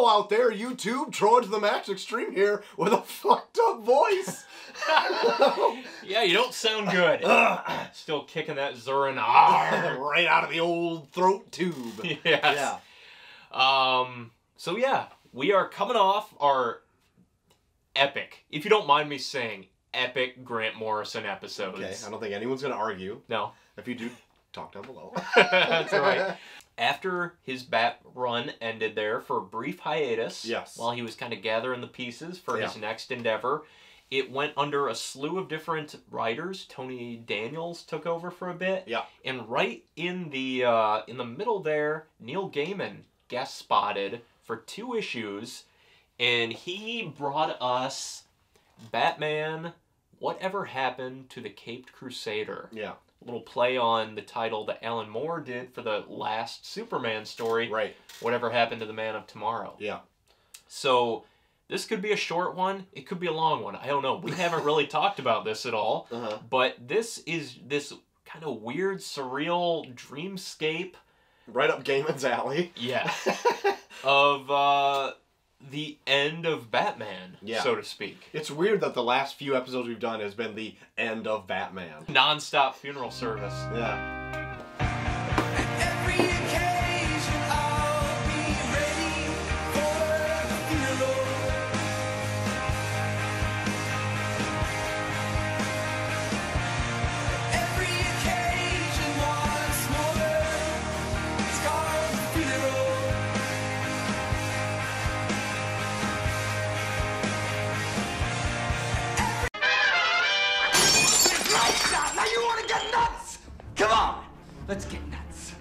Hello out there, YouTube. Troy to the max extreme here with a fucked up voice. Yeah, you don't sound good. Still kicking that Zurin right out of the old throat tube. Yes. Yeah. So yeah, we are coming off our epic, if you don't mind me saying, epic Grant Morrison episodes. Okay, I don't think anyone's going to argue. No. If you do, talk down below. That's right. After his Bat run ended there for a brief hiatus, yes, while he was kind of gathering the pieces for his next endeavor, it went under a slew of different writers. Tony Daniels took over for a bit. Yeah. And right in the middle there, Neil Gaiman guest spotted for 2 issues, and he brought us Batman, Whatever Happened to the Caped Crusader. Yeah. A little play on the title that Alan Moore did for the last Superman story. Right. Whatever Happened to the Man of Tomorrow. Yeah. So this could be a short one. It could be a long one. I don't know. We haven't really talked about this at all. But this is this kind of weird, surreal dreamscape. Right up Gaiman's alley. Yeah. Of the end of Batman, so to speak. It's weird that the last few episodes we've done has been the end of Batman. Non-stop funeral service. Yeah. Now you want to get nuts? Come on, let's get nuts.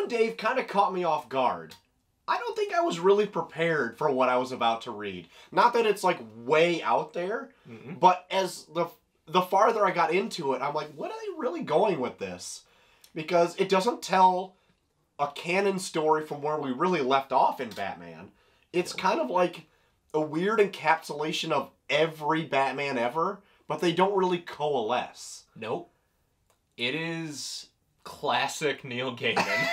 Dave kind of caught me off guard. I don't think I was really prepared for what I was about to read. Not that it's like way out there, but as the farther I got into it, I'm like, what are they really going with this? Because it doesn't tell a canon story from where we really left off in Batman. It's kind of like a weird encapsulation of every Batman ever, but they don't really coalesce. Nope. It is classic Neil Gaiman.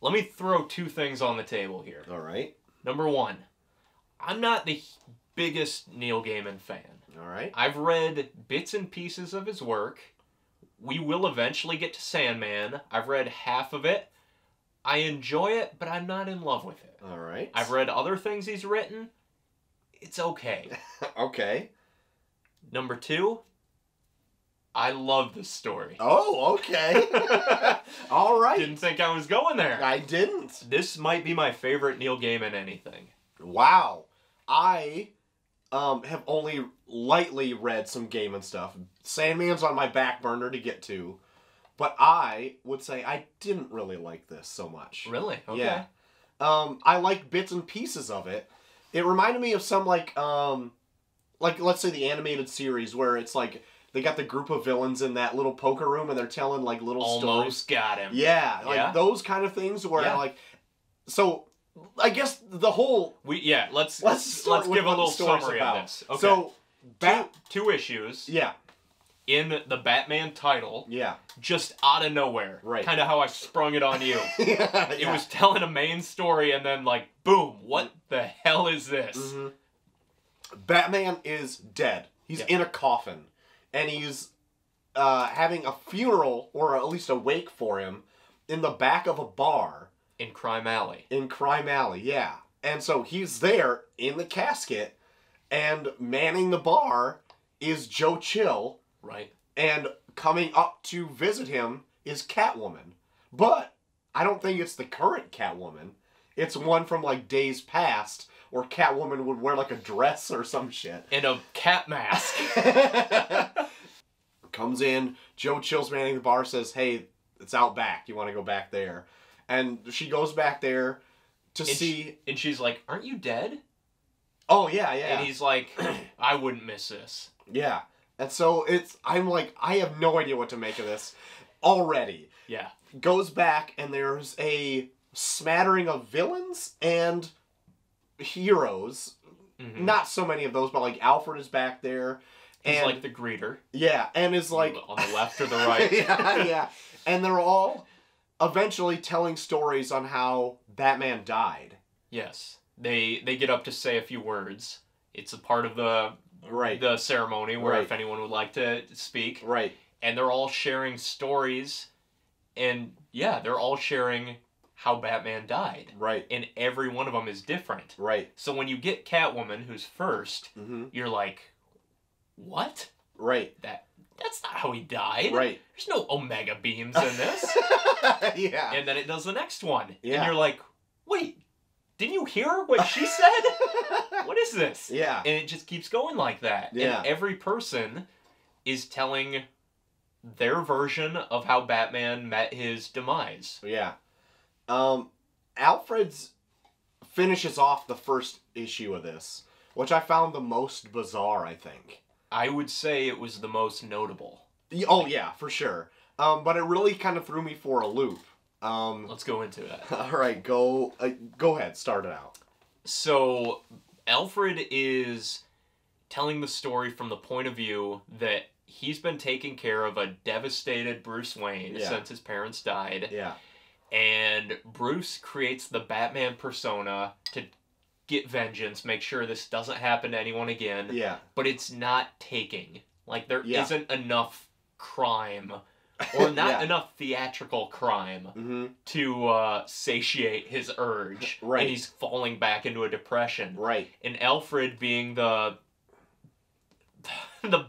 Let me throw 2 things on the table here. All right. Number 1, I'm not the biggest Neil Gaiman fan. All right. I've read bits and pieces of his work. We will eventually get to Sandman. I've read half of it. I enjoy it, but I'm not in love with it. All right. I've read other things he's written. It's okay. Okay. Number 2, I love this story. Oh, okay. All right. Didn't think I was going there. I didn't. This might be my favorite Neil Gaiman anything. Wow. I have only lightly read some Gaiman stuff. Sandman's on my back burner to get to. But I would say I didn't really like this so much. Really? Okay. Yeah. I like bits and pieces of it. It reminded me of some like let's say the animated series where it's like they got the group of villains in that little poker room and they're telling like little stories. Almost got him. Yeah, like those kind of things where like, so I guess the whole let's give a little summary of this. Okay. So two issues. Yeah. In the Batman title. Yeah. Just out of nowhere. Right. Kind of how I sprung it on you. Yeah. It was telling a main story and then like, boom, what the hell is this? Mm-hmm. Batman is dead. He's in a coffin. And he's having a funeral, or at least a wake for him, in the back of a bar. In Crime Alley. In Crime Alley, yeah. And so he's there in the casket, And manning the bar is Joe Chill. Right. And coming up to visit him is Catwoman. But I don't think it's the current Catwoman. It's one from, like, days past where Catwoman would wear, like, a dress or some shit. And a cat mask. Comes in, Joe Chill's manning the bar, says, hey, it's out back. You want to go back there? And she goes back there to see... And she's like, aren't you dead? Oh, yeah, yeah. And he's like, I wouldn't miss this. Yeah. And so I'm like, I have no idea what to make of this already. Yeah. Goes back, and there's a smattering of villains and heroes. Mm-hmm. Not so many of those, but, like, Alfred is back there. He's like the greeter. Yeah, and is like... On the left or the right. yeah. And they're all eventually telling stories on how Batman died. Yes. They get up to say a few words. It's a part of the ceremony where if anyone would like to speak. Right. And they're all sharing stories. And, yeah, they're all sharing how Batman died. Right. And every one of them is different. Right. So when you get Catwoman, who's first, you're like... What? Right. That's not how he died. Right. There's no omega beams in this. Yeah. And then it does the next one. Yeah. And you're like, wait, didn't you hear what she said? What is this? Yeah. And it just keeps going like that. Yeah. And every person is telling their version of how Batman met his demise. Yeah. Alfred's finishes off the first issue of this, which I found the most bizarre, I think. I would say it was the most notable. Oh, yeah, for sure. But it really kind of threw me for a loop. Let's go into it. All right, go ahead, start it out. So, Alfred is telling the story from the point of view that he's been taking care of a devastated Bruce Wayne since his parents died. Yeah. And Bruce creates the Batman persona to get vengeance, make sure this doesn't happen to anyone again. Yeah. But it's not taking. Like, there isn't enough crime, or not enough theatrical crime to satiate his urge. Right. And he's falling back into a depression. Right. And Alfred, being the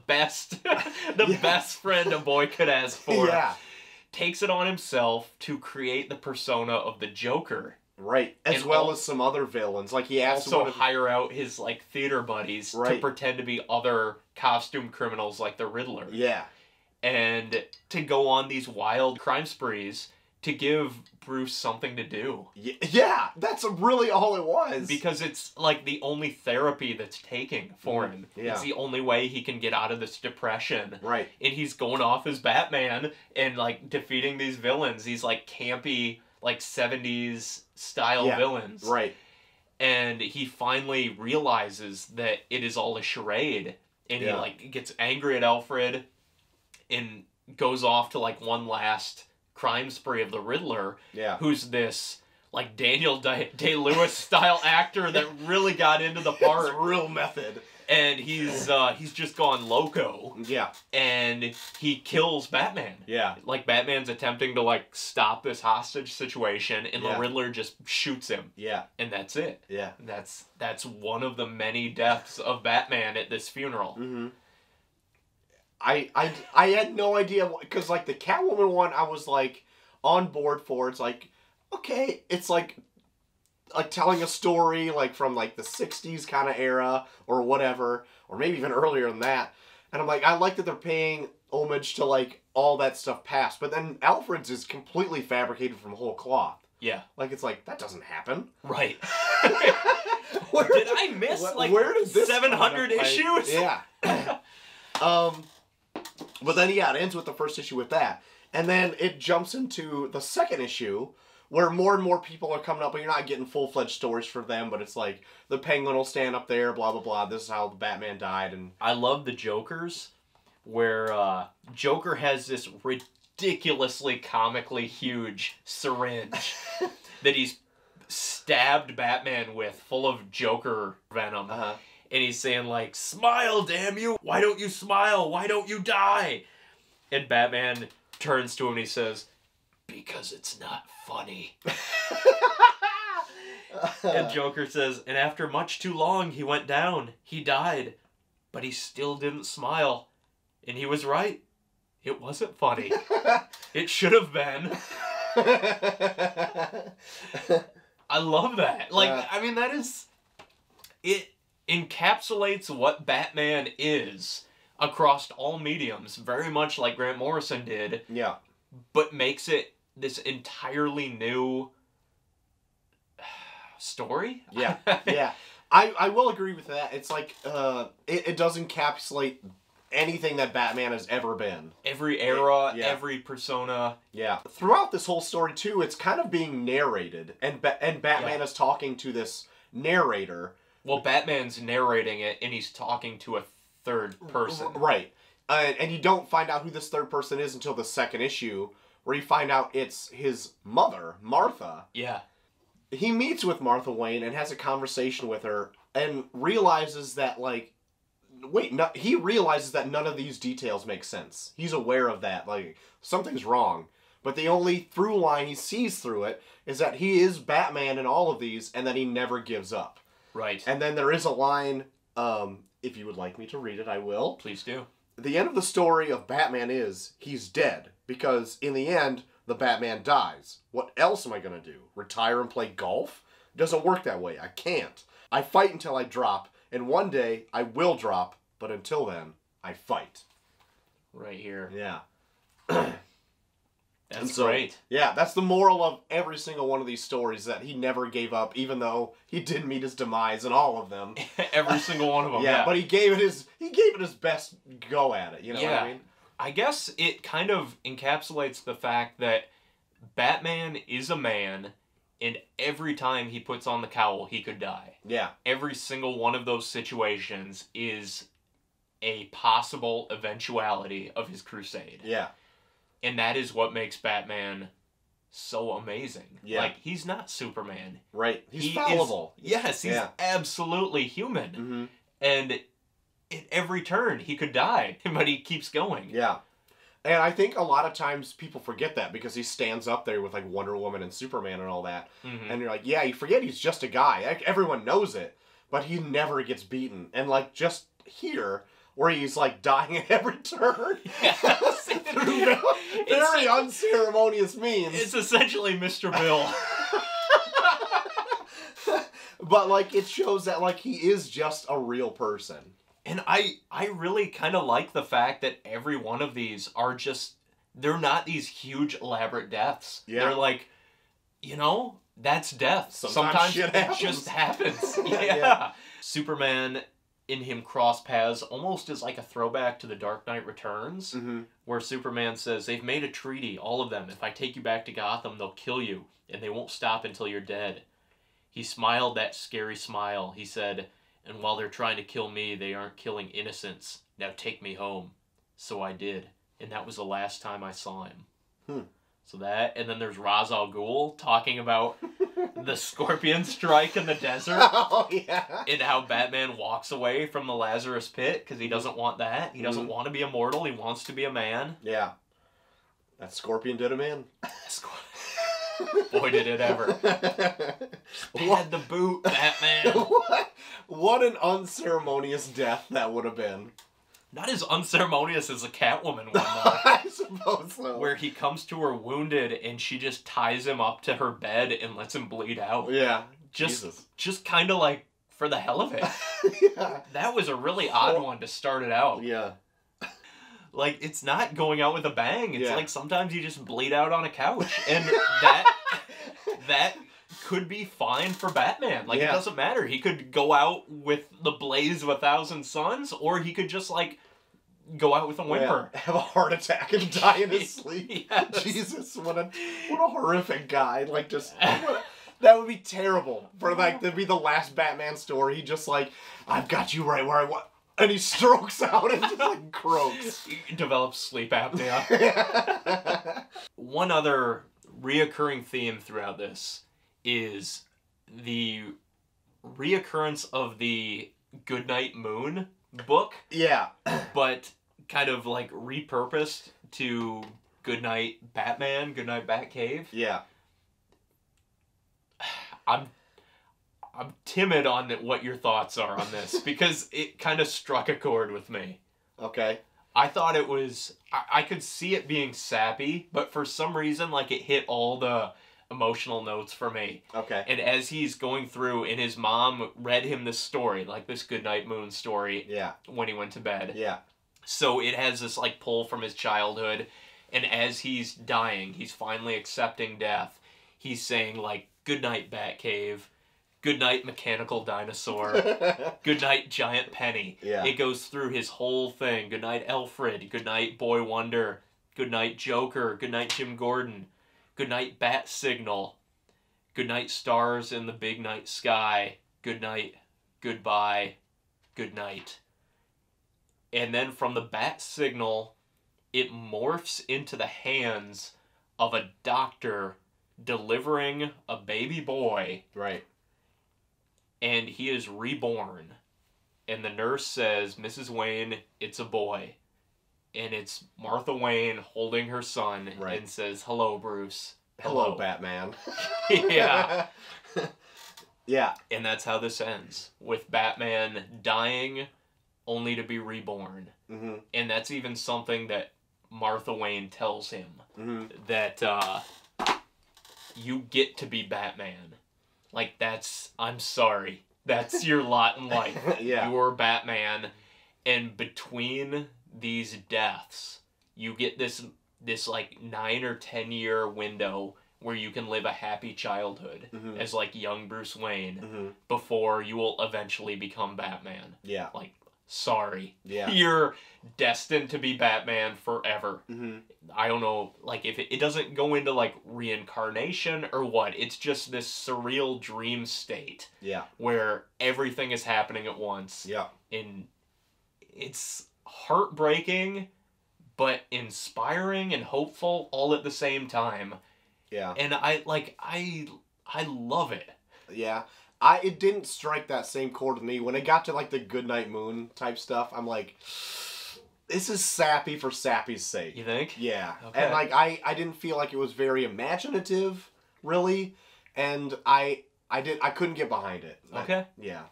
best best friend a boy could ask for, takes it on himself to create the persona of the Joker. Right, as well as some other villains. Like, he asked also hire out his, like, theater buddies to pretend to be other costume criminals like the Riddler. Yeah. And to go on these wild crime sprees to give Bruce something to do. Yeah, that's really all it was. Because it's, like, the only therapy that's taking for him. Yeah. It's the only way he can get out of this depression. Right. And he's going off as Batman and, like, defeating these villains. These, like, campy, like, 70s style villains. Right. And he finally realizes that it is all a charade. And he, like, gets angry at Alfred and goes off to, like, one last crime spree of the Riddler. Yeah. Who's this, like, Daniel Day-Lewis style actor that really got into the part. It's real method. And he's just gone loco. Yeah. And he kills Batman. Yeah. Like, Batman's attempting to, like, stop this hostage situation, and the Riddler just shoots him. Yeah. And that's it. Yeah. That's one of the many deaths of Batman at this funeral. Mm-hmm. I had no idea, because, like, the Catwoman one, I was, like, on board for. It's like, okay, it's like telling a story, like, from, like, the 60s kind of era, or whatever, or maybe even earlier than that. And I'm like, I like that they're paying homage to, like, all that stuff past. But then Alfred's is completely fabricated from whole cloth. Yeah. Like, it's like, that doesn't happen. Right. Did I miss, like, where did this 700 issues? Yeah. But then, yeah, it ends with the first issue with that. And then it jumps into the second issue, where more and more people are coming up, but you're not getting full-fledged stories for them, but it's like, the Penguin will stand up there, blah, blah, blah, this is how the Batman died, and... I love the Jokers, where Joker has this ridiculously comically huge syringe that he's stabbed Batman with, full of Joker venom. And he's saying, like, smile, damn you! Why don't you smile? Why don't you die? And Batman turns to him and he says, because it's not funny. And Joker says, and after much too long, he went down. He died. But he still didn't smile. And he was right. It wasn't funny. It should have been. I love that. Like, I mean, that is... It encapsulates what Batman is across all mediums, very much like Grant Morrison did. Yeah. But makes it this entirely new story? Yeah. Yeah. I will agree with that. It's like, it does encapsulate anything that Batman has ever been. Every era, every persona. Yeah. Throughout this whole story, too, it's kind of being narrated. And Batman is talking to this narrator. Well, Batman's narrating it, and he's talking to a third person. Right. And you don't find out who this third person is until the second issue, where you find out it's his mother, Martha. Yeah. He meets with Martha Wayne and has a conversation with her and realizes that, like, he realizes that none of these details make sense. He's aware of that. Like, something's wrong. But the only through line he sees through it is that he is Batman in all of these and that he never gives up. Right. And then there is a line, if you would like me to read it, I will. Please do. The end of the story of Batman is he's dead. Because in the end, the Batman dies. What else am I going to do? Retire and play golf? It doesn't work that way. I can't. I fight until I drop. And one day, I will drop. But until then, I fight. Right here. Yeah. That's great. Yeah, that's the moral of every single one of these stories, that he never gave up, even though he did meet his demise in all of them. Every single one of them. Yeah, but he gave it his best go at it. You know what I mean? I guess it kind of encapsulates the fact that Batman is a man, and every time he puts on the cowl, he could die. Yeah. Every single one of those situations is a possible eventuality of his crusade. Yeah. And that is what makes Batman so amazing. Yeah. Like, he's not Superman. Right. He's fallible. Yes, he's absolutely human. Mm-hmm. And at every turn, he could die, but he keeps going. Yeah. And I think a lot of times people forget that because he stands up there with, like, Wonder Woman and Superman and all that. Mm-hmm. And you're like, yeah, you forget he's just a guy. Like, everyone knows it. But he never gets beaten. And, like, just here, where he's, like, dying at every turn. Yes. Through very unceremonious means. It's essentially Mr. Bill. But, like, it shows that, like, he is just a real person. And I really kind of like the fact that every one of these are just, they're not these huge elaborate deaths. Yeah. They're like, you know, that's death. Sometimes shit it just happens. Yeah. Superman in him cross paths almost is like a throwback to The Dark Knight Returns, where Superman says, they've made a treaty, all of them. If I take you back to Gotham, they'll kill you, and they won't stop until you're dead. He smiled that scary smile. He said, and while they're trying to kill me, they aren't killing innocents. Now take me home. So I did. And that was the last time I saw him. So that, and then there's Ra's al Ghul talking about the scorpion strike in the desert. Oh, yeah. And how Batman walks away from the Lazarus pit because he doesn't want that. He doesn't want to be immortal. He wants to be a man. Yeah. That scorpion did him in. Boy, did it ever. Had the boot, Batman. What an unceremonious death that would have been. Not as unceremonious as a Catwoman one, though. I suppose so. Where he comes to her wounded and she just ties him up to her bed and lets him bleed out. Yeah. Just kind of like for the hell of it. Yeah. That was a really odd one to start it out. Yeah. Like, it's not going out with a bang. It's like sometimes you just bleed out on a couch. And that could be fine for Batman. Like, it doesn't matter. He could go out with the blaze of 1,000 suns, or he could just, like, go out with a whimper. Yeah. Have a heart attack and die in his sleep. Yes. Jesus, what a horrific guy. Like, just... That would be terrible for, like, to be the last Batman story. He just, like, I've got you right where I want... And he strokes out and just, like, croaks. He develops sleep apnea. One other reoccurring theme throughout this is the reoccurrence of the Goodnight Moon book. Yeah. But kind of, like, repurposed to Goodnight Batman, Goodnight Batcave. Yeah. I'm timid on what your thoughts are on this because it kind of struck a chord with me. Okay. I thought it was... I could see it being sappy, but for some reason, like, it hit all the emotional notes for me. Okay. And as he's going through, and his mom read him this story, like this Goodnight Moon story, Yeah. when he went to bed. Yeah. So it has this, like, pull from his childhood, and as he's dying, he's finally accepting death. He's saying, like, "Good night, Batcave. Good night, mechanical dinosaur. Good night, giant penny." Yeah. It goes through his whole thing. Good night, Alfred. Good night, Boy Wonder. Good night, Joker. Good night, Jim Gordon. Good night, Bat Signal. Good night, stars in the big night sky. Good night, goodbye, good night. And then from the Bat Signal, it morphs into the hands of a doctor delivering a baby boy. Right. And he is reborn. And the nurse says, "Mrs. Wayne, it's a boy." And it's Martha Wayne holding her son and says, "Hello, Bruce. Hello, Batman." Yeah. Yeah. And that's how this ends. With Batman dying only to be reborn. Mm-hmm. And that's even something that Martha Wayne tells him. Mm-hmm. That you get to be Batman. Like, I'm sorry. That's your lot in life. Yeah. You're Batman. And between these deaths, you get this like 9 or 10 year window where you can live a happy childhood as like young Bruce Wayne before you will eventually become Batman. Yeah. Like, sorry. Yeah. You're destined to be Batman forever. Mm-hmm. I don't know, like, if it doesn't go into, like, reincarnation or what. It's just this surreal dream state. Yeah. Where everything is happening at once. Yeah. And it's heartbreaking, but inspiring and hopeful all at the same time. Yeah. And I love it. Yeah. It didn't strike that same chord with me. When it got to, like, the Goodnight Moon type stuff, I'm like, this is sappy for sappy's sake. You think? Yeah. Okay. And, like, I didn't feel like it was very imaginative, really. And I couldn't get behind it. Okay. Yeah.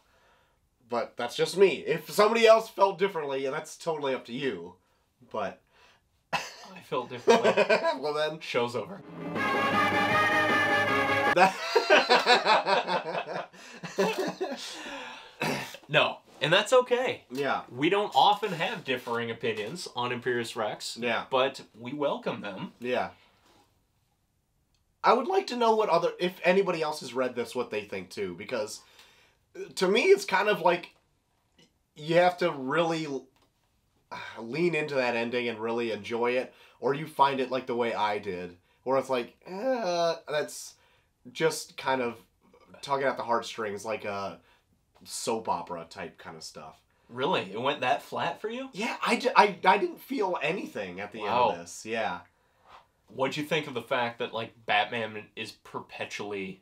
But that's just me. If somebody else felt differently, that's totally up to you. But I felt differently. well then, show's over. No, and that's okay. Yeah. We don't often have differing opinions on Imperius Rex. Yeah. But we welcome them. Yeah. I would like to know if anybody else has read this, what they think too, because to me it's kind of like you have to really lean into that ending and really enjoy it, or you find it like the way I did, where it's like, that's just kind of tugging at the heartstrings, like a soap opera type kind of stuff. Really? It went that flat for you? Yeah, I didn't feel anything at the end of this. Yeah. What'd you think of the fact that, like, Batman is perpetually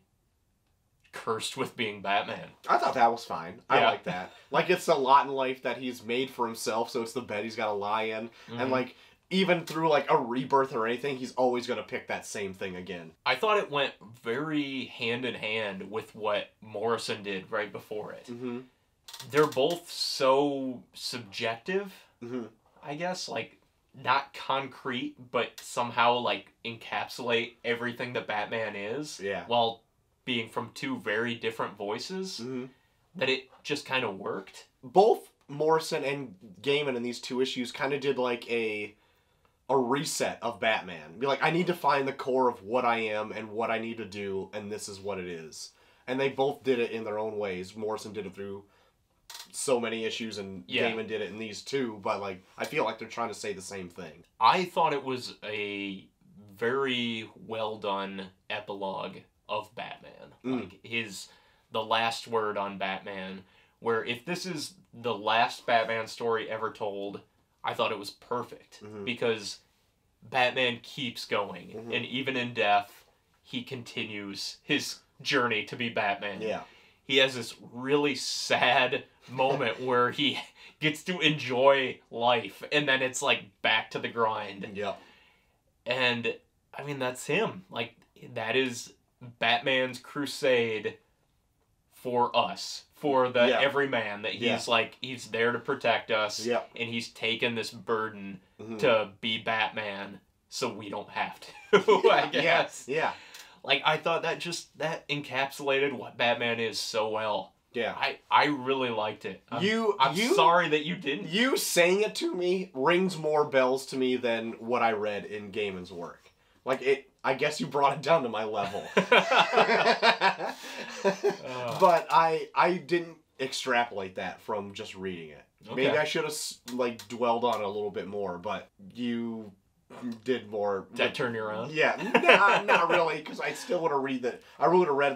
cursed with being Batman? I thought that was fine. Yeah. I like that. Like, it's a lot in life that he's made for himself, so it's the bed he's got to lie in. Mm-hmm. And, like, even through, like, a rebirth or anything, he's always going to pick that same thing again. I thought it went very hand in hand with what Morrison did right before it. Mm-hmm. They're both so subjective, I guess, like, not concrete, but somehow, like, encapsulate everything that Batman is. Yeah. While being from two very different voices, that it just kind of worked. Both Morrison and Gaiman in these two issues kind of did, like, a reset of Batman. Be like, I need to find the core of what I am and what I need to do, and this is what it is. And they both did it in their own ways. Morrison did it through so many issues, and Gaiman did it in these two, but, like, I feel like they're trying to say the same thing. I thought it was a very well done epilogue of Batman. Like, the last word on Batman, where if this is the last Batman story ever told, I thought it was perfect. Because Batman keeps going, and even in death, he continues his journey to be Batman. Yeah. He has this really sad moment where he gets to enjoy life, and then it's like back to the grind. Yeah. And I mean, that's him. Like, that is Batman's crusade for us, for the Yeah. everyman, that he's like, he's there to protect us, Yep. and he's taken this burden Mhm. to be Batman so we don't have to, I guess. Yeah. Like, I thought that encapsulated what Batman is so well. Yeah. I really liked it. I'm You- sorry that you didn't. You saying it to me rings more bells to me than what I read in Gaiman's work. Like, I guess you brought it down to my level. But I didn't extrapolate that from just reading it. Okay. Maybe I should have, like, dwelled on it a little bit more, but you did more. Did I turn you around? Yeah, not really, because I still would have read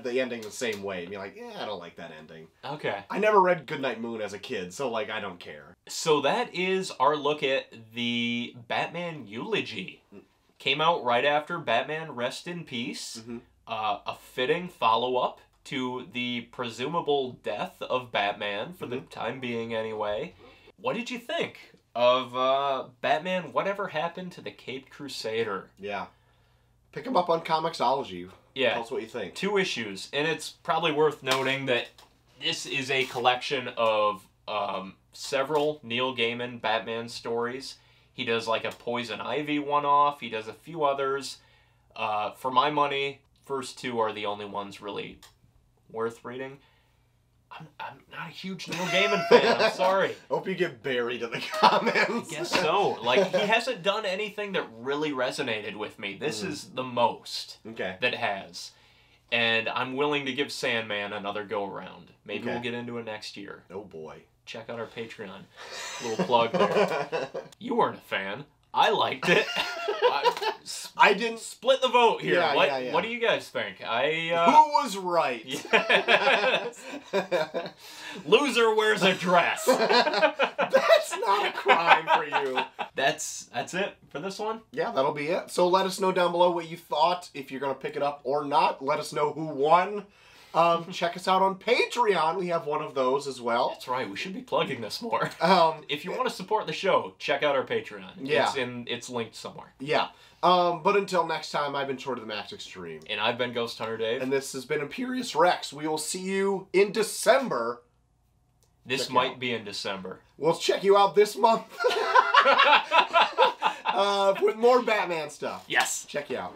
the ending the same way and be like, I don't like that ending. Okay. I never read Goodnight Moon as a kid, so, like, I don't care. So that is our look at the Batman Eulogy. Came out right after Batman Rest in Peace. Mhm. A fitting follow-up to the presumable death of Batman, for the time being anyway. What did you think of Batman Whatever Happened to the Caped Crusader? Yeah. Pick them up on Comixology. Yeah. Tell us what you think. 2 issues, and it's probably worth noting that this is a collection of several Neil Gaiman Batman stories. He does like a Poison Ivy one-off. He does a few others. For my money, first 2 are the only ones really worth reading. I'm not a huge Neil Gaiman fan. I'm sorry. Hope you get buried in the comments. I guess so. Like, he hasn't done anything that really resonated with me. This is the most that has. And I'm willing to give Sandman another go-around. Maybe we'll get into it next year. Oh, boy. Check out our Patreon. Little plug there. You weren't a fan. I liked it. I didn't... Split the vote here. Yeah, What do you guys think? Who was right? Loser wears a dress. That's not a crime for you. That's it for this one? Yeah, that'll be it. So let us know down below what you thought, if you're going to pick it up or not. Let us know who won. Check us out on Patreon. We have one of those as well. That's right. We should be plugging this more. If you want to support the show, check out our Patreon. Yeah. It's linked somewhere. Yeah. But until next time, I've been Short of the Max Extreme. And I've been Ghost Hunter Dave. And this has been Imperious Rex. We will see you in December. This might be in December. We'll check you out this month. With more Batman stuff. Yes. Check you out.